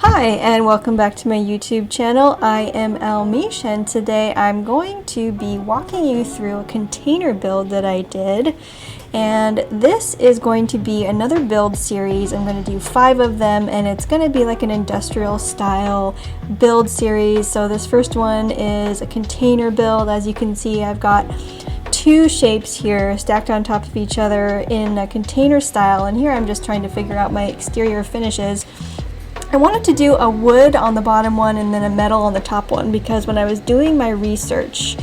Hi and welcome back to my YouTube channel. I am Myche and today I'm going to be walking you through a container build that I did. And this is going to be another build series. I'm going to do 5 of them and it's going to be like an industrial style build series. So this first one is a container build. As you can see, I've got 2 shapes here stacked on top of each other in a container style, and here I'm just trying to figure out my exterior finishes. I wanted to do a wood on the bottom one and then a metal on the top one because when I was doing my research,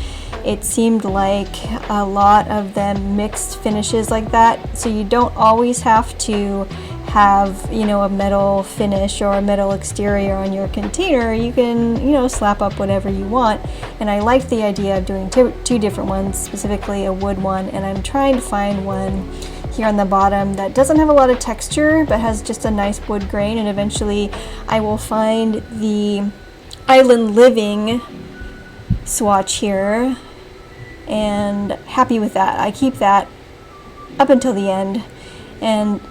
it seemed like a lot of them mixed finishes like that. So you don't always have to have, you know, a metal finish or a metal exterior on your container. You can, you know, slap up whatever you want. And I liked the idea of doing two different ones, specifically a wood one, and I'm trying to find one here on the bottom that doesn't have a lot of texture but has just a nice wood grain, and eventually I will find the Island Living swatch here and happy with that. I keep that up until the end. And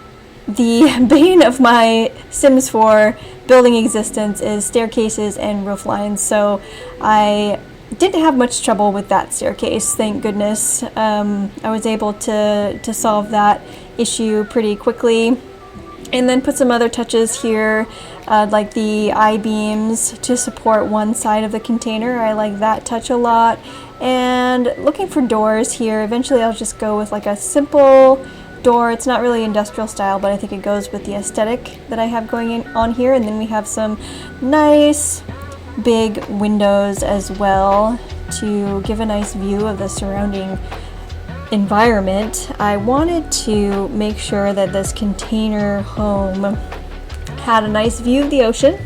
the bane of my Sims 4 building existence is staircases and roof lines, so I didn't have much trouble with that staircase, thank goodness. I was able to solve that issue pretty quickly, and then put some other touches here, like the I-beams to support one side of the container. I like that touch a lot. And looking for doors here, eventually I'll just go with like a simple door. It's not really industrial style, but I think it goes with the aesthetic that I have going on here. And then we have some nice big windows as well to give a nice view of the surrounding environment. I wanted to make sure that this container home had a nice view of the ocean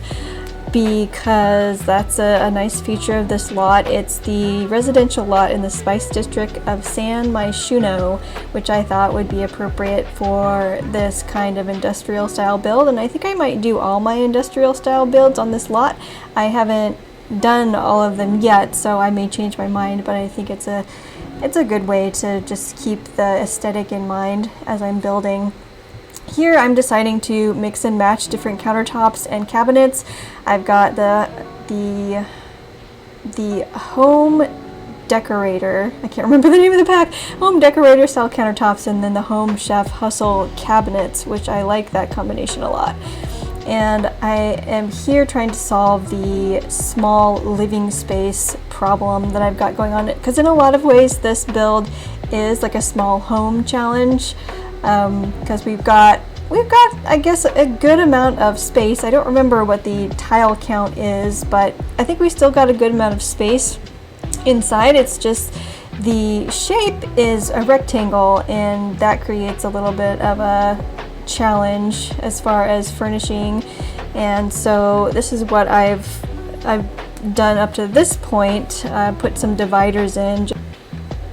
because that's a nice feature of this lot. It's the residential lot in the Spice District of San Myshuno, which I thought would be appropriate for this kind of industrial style build, and I think I might do all my industrial style builds on this lot. I haven't done all of them yet, so I may change my mind, but I think it's a good way to just keep the aesthetic in mind as I'm building. Here I'm deciding to mix and match different countertops and cabinets. I've got the home decorator, I can't remember the name of the pack, home decorator style countertops, and then the home chef hustle cabinets, which I like that combination a lot. And I am here trying to solve the small living space problem that I've got going on, because in a lot of ways this build is like a small home challenge, because we've got I guess a good amount of space. I don't remember what the tile count is, but I think we still got a good amount of space inside. It's just the shape is a rectangle, and that creates a little bit of a challenge as far as furnishing. And so this is what I've done up to this point. Put some dividers in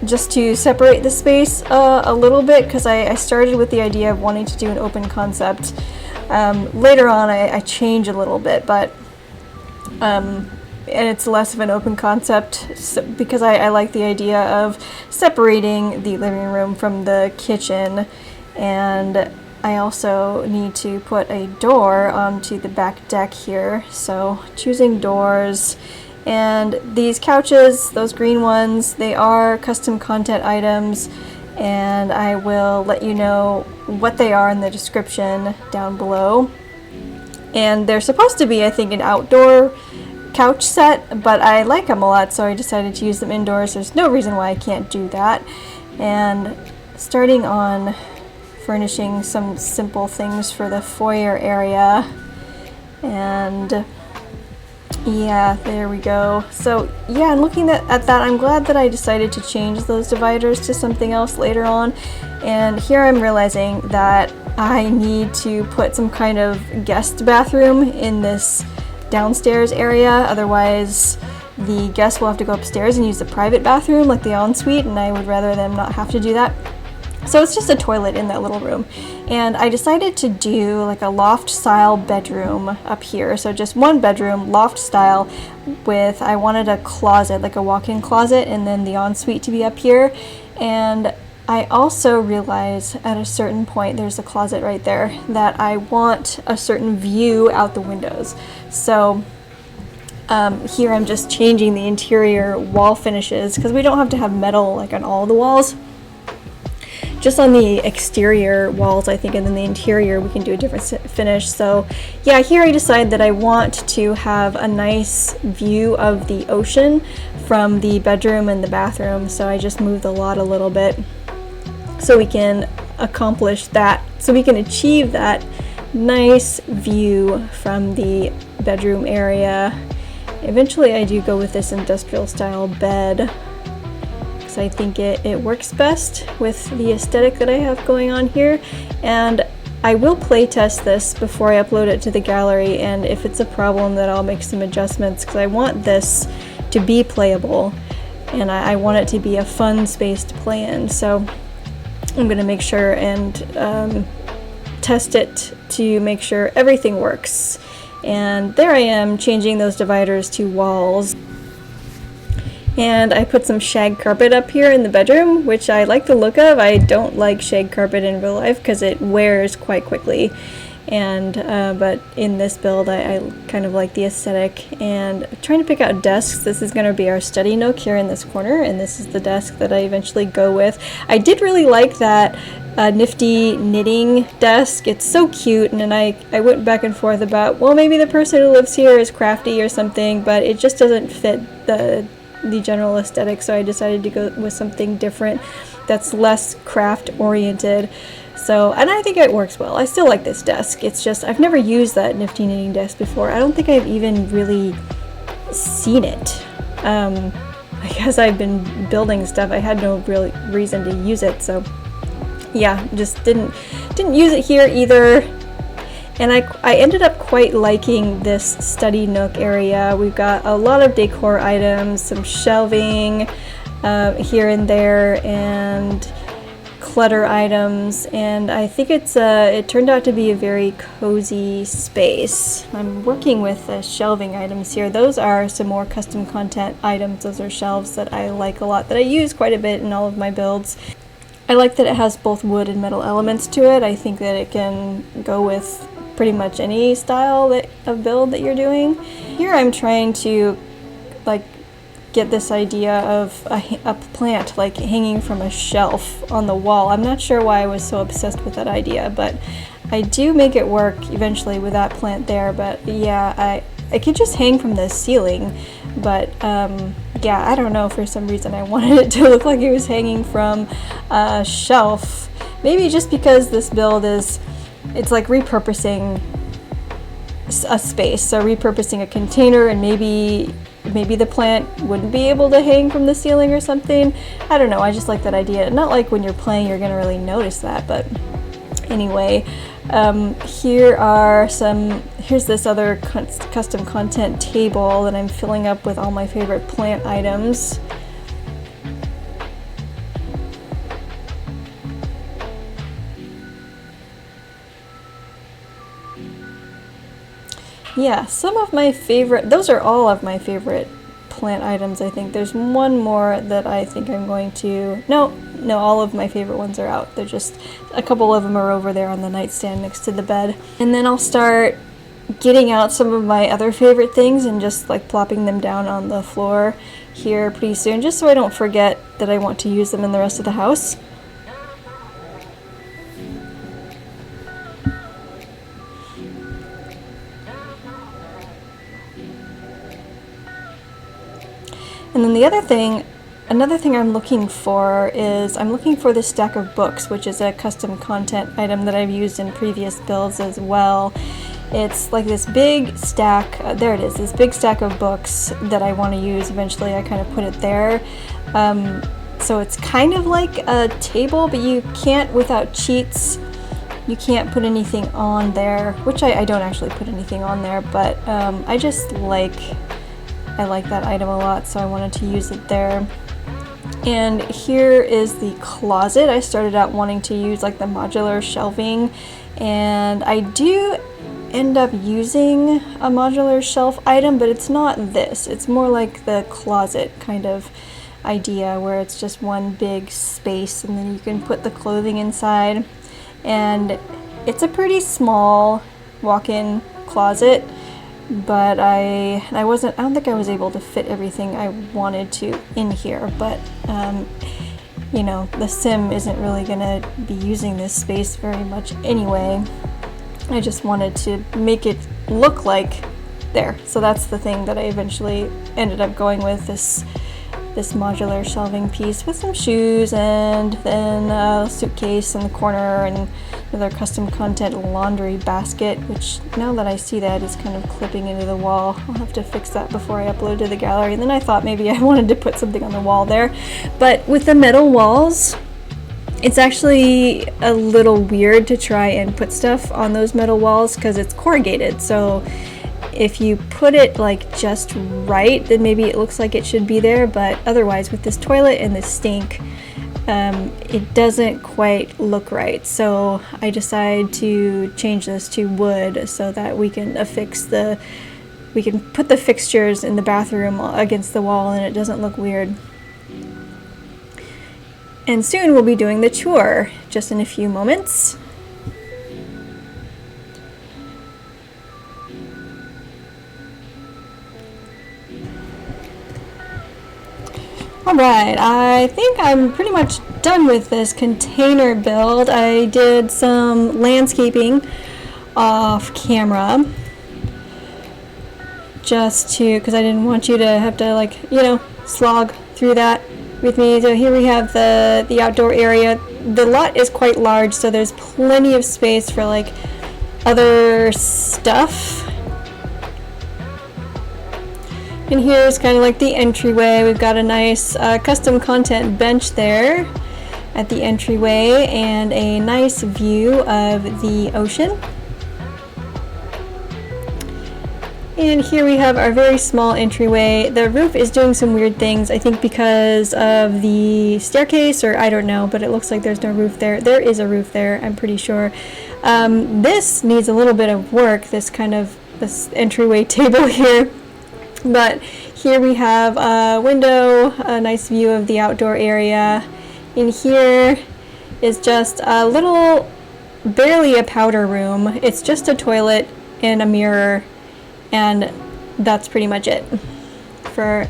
just to separate the space a little bit, because I started with the idea of wanting to do an open concept. Later on I change a little bit, but and it's less of an open concept because I like the idea of separating the living room from the kitchen. And I also need to put a door onto the back deck here, so choosing doors. And these couches, those green ones, they are custom content items, and I will let you know what they are in the description down below. And they're supposed to be, I think, an outdoor couch set, but I like them a lot, so I decided to use them indoors. There's no reason why I can't do that. And starting on furnishing some simple things for the foyer area, and yeah, there we go. So yeah, and looking at that, I'm glad that I decided to change those dividers to something else later on. And here I'm realizing that I need to put some kind of guest bathroom in this downstairs area, otherwise the guests will have to go upstairs and use the private bathroom like the ensuite, and I would rather them not have to do that. So it's just a toilet in that little room. And I decided to do like a loft style bedroom up here. So just one bedroom, loft style, with, I wanted a closet, like a walk-in closet, and then the ensuite to be up here. And I also realized at a certain point, there's a closet right there, that I want a certain view out the windows. So here I'm just changing the interior wall finishes because we don't have to have metal like on all the walls. Just on the exterior walls, I think, and then the interior we can do a different finish. So yeah, here I decided that I want to have a nice view of the ocean from the bedroom and the bathroom. So I just moved the lot a little bit so we can accomplish that, so we can achieve that nice view from the bedroom area. Eventually I do go with this industrial style bed, I think it works best with the aesthetic that I have going on here, and I will play test this before I upload it to the gallery, and if it's a problem then I'll make some adjustments because I want this to be playable and I want it to be a fun space to play in. So I'm going to make sure and test it to make sure everything works. And there I am changing those dividers to walls. And I put some shag carpet up here in the bedroom, which I like the look of. I don't like shag carpet in real life because it wears quite quickly. And but in this build I kind of like the aesthetic. And I'm trying to pick out desks. This is going to be our study nook here in this corner, and this is the desk that I eventually go with. I did really like that nifty knitting desk. It's so cute, and then I went back and forth about, well, maybe the person who lives here is crafty or something, but it just doesn't fit the general aesthetic, so I decided to go with something different that's less craft oriented. So, and I think it works well. I still like this desk. It's just I've never used that nifty knitting desk before. I don't think I've even really seen it. I guess I've been building stuff. I had no real reason to use it, so yeah, just didn't use it here either. And I ended up quite liking this study nook area. We've got a lot of decor items, some shelving here and there, and clutter items, and I think it turned out to be a very cozy space. I'm working with shelving items here. Those are some more custom content items. Those are shelves that I like a lot, that I use quite a bit in all of my builds. I like that it has both wood and metal elements to it. I think that it can go with pretty much any style of build that you're doing. Here I'm trying to like get this idea of a plant like hanging from a shelf on the wall. I'm not sure why I was so obsessed with that idea, but I do make it work eventually with that plant there. But yeah, I could just hang from the ceiling, but yeah, I don't know, for some reason I wanted it to look like it was hanging from a shelf. Maybe just because this build it's like repurposing a space, so repurposing a container, and maybe the plant wouldn't be able to hang from the ceiling or something. I don't know, I just like that idea. Not like when you're playing you're gonna really notice that, but anyway, here's this other custom content table that I'm filling up with all my favorite plant items. Yeah, some of my favorite, those are all of my favorite plant items, I think. There's one more that I think I'm going to, no, all of my favorite ones are out. They're just, a couple of them are over there on the nightstand next to the bed. And then I'll start getting out some of my other favorite things and just like plopping them down on the floor here pretty soon, just so I don't forget that I want to use them in the rest of the house. And then another thing I'm looking for is, I'm looking for this stack of books, which is a custom content item that I've used in previous builds as well. It's like this big stack, there it is, this big stack of books that I want to use eventually. I kind of put it there. So it's kind of like a table, but you can't, without cheats, you can't put anything on there, which I don't actually put anything on there, but I just like that item a lot, so I wanted to use it there. And here is the closet. I started out wanting to use like the modular shelving, and I do end up using a modular shelf item, but it's not this. It's more like the closet kind of idea where it's just one big space and then you can put the clothing inside. And it's a pretty small walk-in closet, but I don't think I was able to fit everything I wanted to in here, but you know, the sim isn't really gonna be using this space very much anyway. I just wanted to make it look like there. So that's the thing that I eventually ended up going with, this modular shelving piece with some shoes and then a suitcase in the corner and another custom content laundry basket, which now that I see that is kind of clipping into the wall. I'll have to fix that before I upload to the gallery. And then I thought maybe I wanted to put something on the wall there. But with the metal walls, it's actually a little weird to try and put stuff on those metal walls because it's corrugated. So if you put it like just right, then maybe it looks like it should be there, but otherwise with this toilet and this sink, it doesn't quite look right. So I decided to change this to wood so that we can put the fixtures in the bathroom against the wall and it doesn't look weird. And soon we'll be doing the tour, just in a few moments. Alright, I think I'm pretty much done with this container build. I did some landscaping off camera just because I didn't want you to have to, like, you know, slog through that with me. So here we have the outdoor area. The lot is quite large, so there's plenty of space for like other stuff. And here's kind of like the entryway. We've got a nice custom content bench there at the entryway and a nice view of the ocean. And here we have our very small entryway. The roof is doing some weird things, I think because of the staircase, or I don't know, but it looks like there's no roof there. There is a roof there, I'm pretty sure. This needs a little bit of work, this entryway table here. But here we have a window, a nice view of the outdoor area. In here is just a little, barely a powder room. It's just a toilet and a mirror, and that's pretty much it for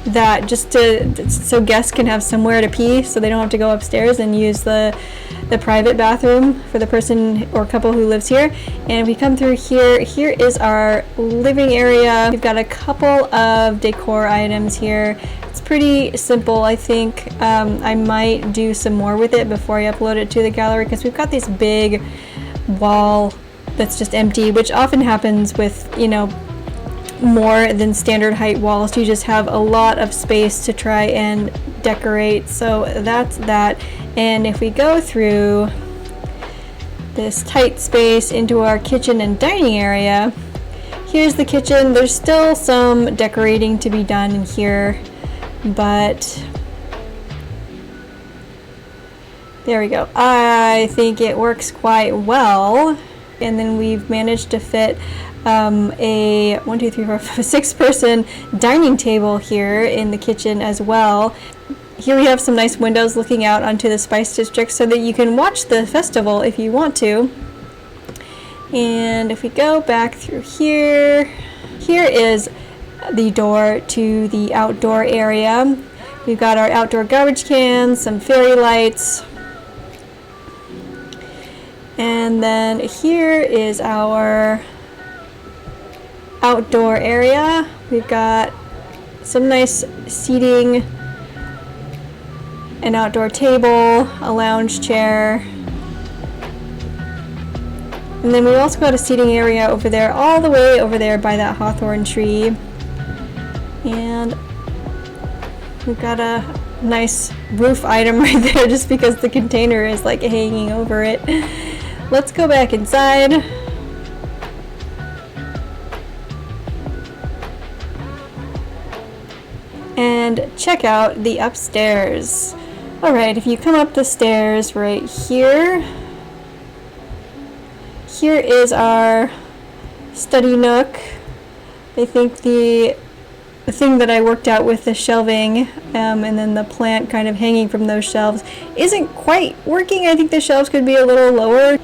that, just so guests can have somewhere to pee so they don't have to go upstairs and use the private bathroom for the person or couple who lives here. And we come through here. Here is our living area. We've got a couple of decor items here. It's pretty simple, I think. I might do some more with it before I upload it to the gallery because we've got this big wall that's just empty, which often happens with, you know, more than standard height walls. You just have a lot of space to try and decorate. So that's that. And if we go through this tight space into our kitchen and dining area, here's the kitchen. There's still some decorating to be done in here, but there we go. I think it works quite well. And then we've managed to fit a 6-person dining table here in the kitchen as well. Here we have some nice windows looking out onto the Spice District so that you can watch the festival if you want to. And if we go back through here, here is the door to the outdoor area. We've got our outdoor garbage cans, some fairy lights. And then here is our outdoor area. We've got some nice seating, an outdoor table, a lounge chair. And then we've also got a seating area over there, all the way over there by that hawthorn tree. And we've got a nice roof item right there just because the container is like hanging over it. Let's go back inside. And check out the upstairs. Alright, if you come up the stairs right here, here is our study nook. I think the thing that I worked out with the shelving and then the plant kind of hanging from those shelves isn't quite working. I think the shelves could be a little lower.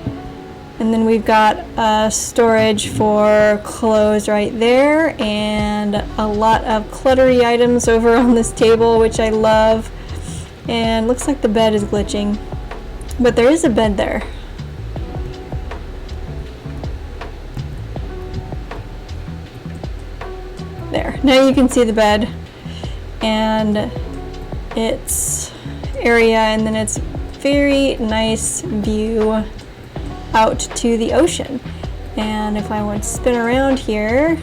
And then we've got storage for clothes right there, and a lot of cluttery items over on this table, which I love. And looks like the bed is glitching, but there is a bed there. There, now you can see the bed and its area, and then it's very nice view out to the ocean. And if I want to spin around here,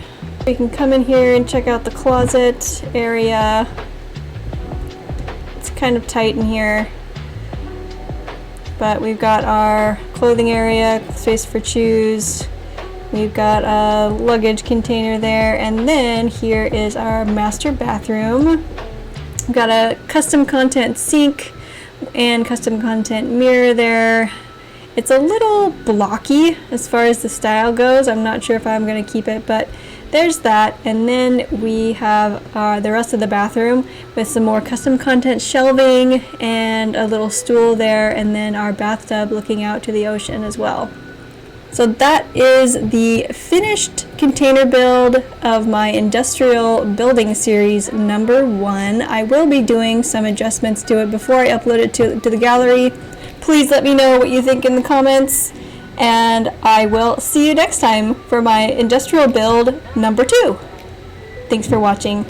we can come in here and check out the closet area. It's kind of tight in here, but we've got our clothing area, space for shoes. We've got a luggage container there, and then here is our master bathroom. We've got a custom content sink and custom content mirror there. It's a little blocky as far as the style goes. I'm not sure if I'm going to keep it, but there's that. And then we have the rest of the bathroom with some more custom content shelving and a little stool there, and then our bathtub looking out to the ocean as well. So that is the finished container build of my industrial building series number 1. I will be doing some adjustments to it before I upload it to the gallery. Please let me know what you think in the comments, and I will see you next time for my industrial build number 2. Thanks for watching.